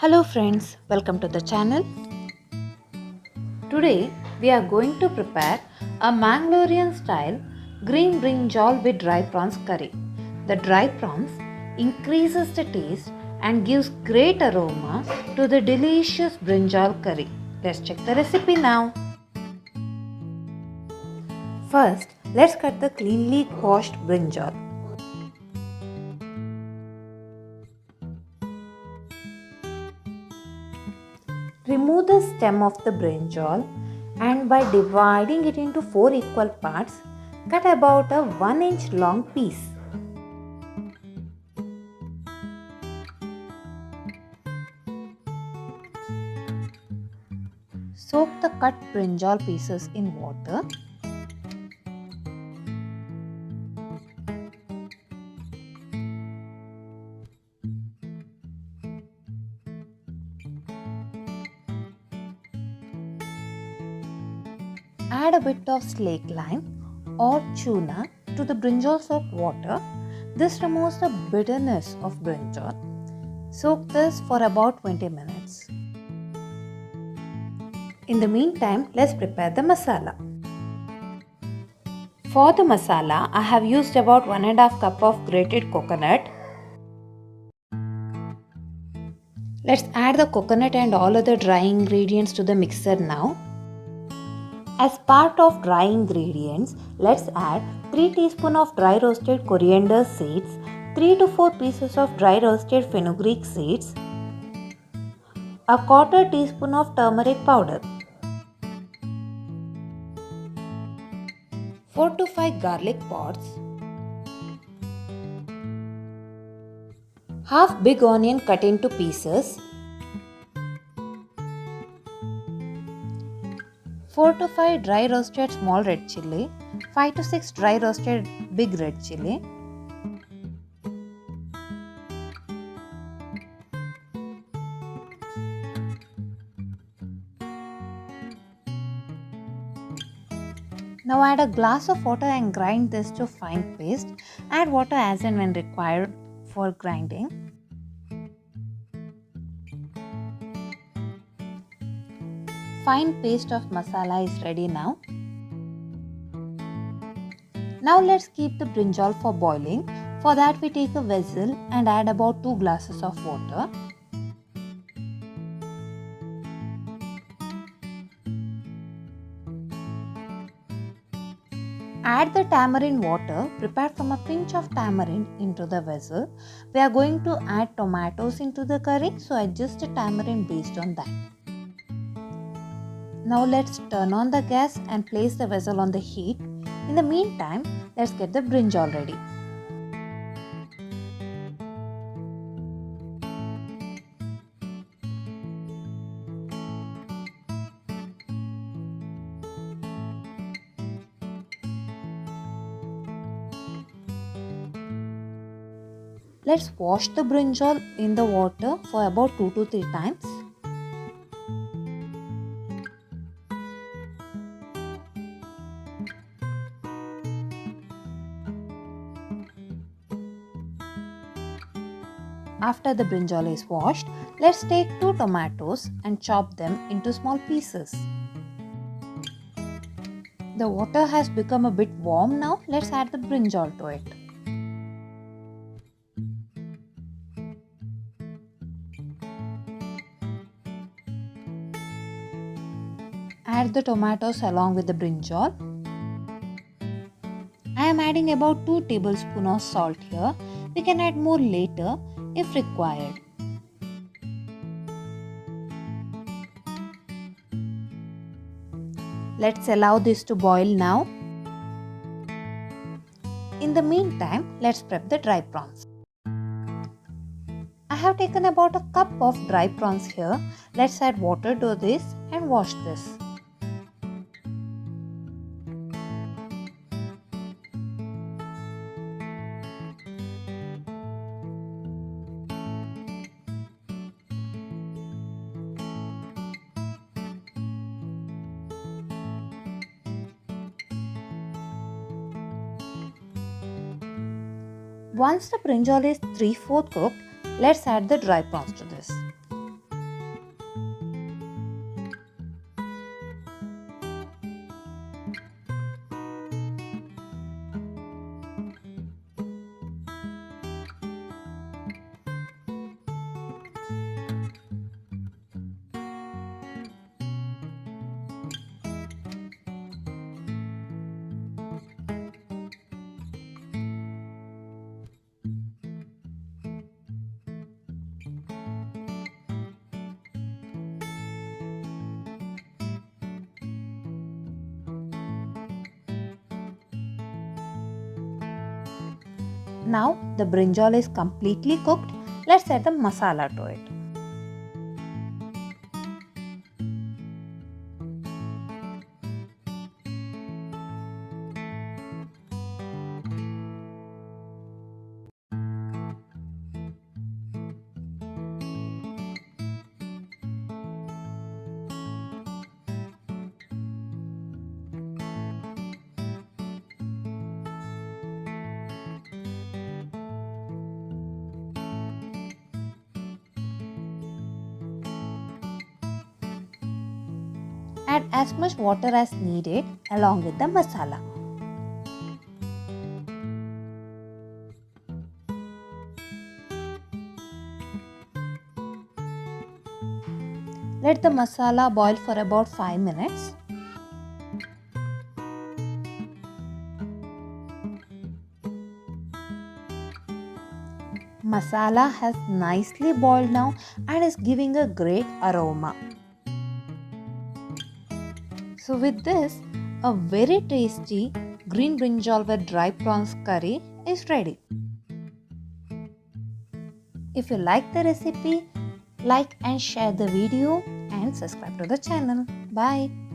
Hello friends, welcome to the channel. Today we are going to prepare a Mangalorean style green brinjal with dry prawns curry. The dry prawns increases the taste and gives great aroma to the delicious brinjal curry. Let's check the recipe now. First, let's cut the cleanly washed brinjal. Remove the stem of the brinjal and by dividing it into 4 equal parts, cut about a 1-inch long piece. Soak the cut brinjal pieces in water. Add a bit of slake lime or tuna to the brinjal soaked water. This removes the bitterness of brinjal. Soak this for about 20 minutes. In the meantime, let's prepare the masala. For the masala, I have used about 1.5 cup of grated coconut. Let's add the coconut and all other dry ingredients to the mixer now. As part of dry ingredients, let's add 3 teaspoons of dry roasted coriander seeds, 3 to 4 pieces of dry roasted fenugreek seeds, a quarter teaspoon of turmeric powder, 4 to 5 garlic pods, half big onion cut into pieces, 4 to 5 dry roasted small red chili, 5 to 6 dry roasted big red chili, now add a glass of water and grind this to fine paste. Add water as and when required for grinding. Fine paste of masala is ready now. Now let's keep the brinjal for boiling. For that we take a vessel and add about 2 glasses of water. Add the tamarind water prepared from a pinch of tamarind into the vessel. We are going to add tomatoes into the curry, so adjust the tamarind based on that. Now let's turn on the gas and place the vessel on the heat. In the meantime, let's get the brinjal ready. Let's wash the brinjal in the water for about 2 to 3 times. After the brinjal is washed, let's take 2 tomatoes and chop them into small pieces. The water has become a bit warm now. Let's add the brinjal to it. Add the tomatoes along with the brinjal. I am adding about 2 tablespoons of salt here. We can add more later if required. Let's allow this to boil now. In the meantime, let's prep the dry prawns. I have taken about a cup of dry prawns here. Let's add water to this and wash this. Once the brinjal is 3/4 cooked, let's add the dry prawns to this. Now the brinjal is completely cooked. Let's add the masala to it. Add as much water as needed along with the masala. Let the masala boil for about 5 minutes. Masala has nicely boiled now and is giving a great aroma. So with this, a very tasty green brinjal with dry prawns curry is ready. If you like the recipe, like and share the video and subscribe to the channel. Bye.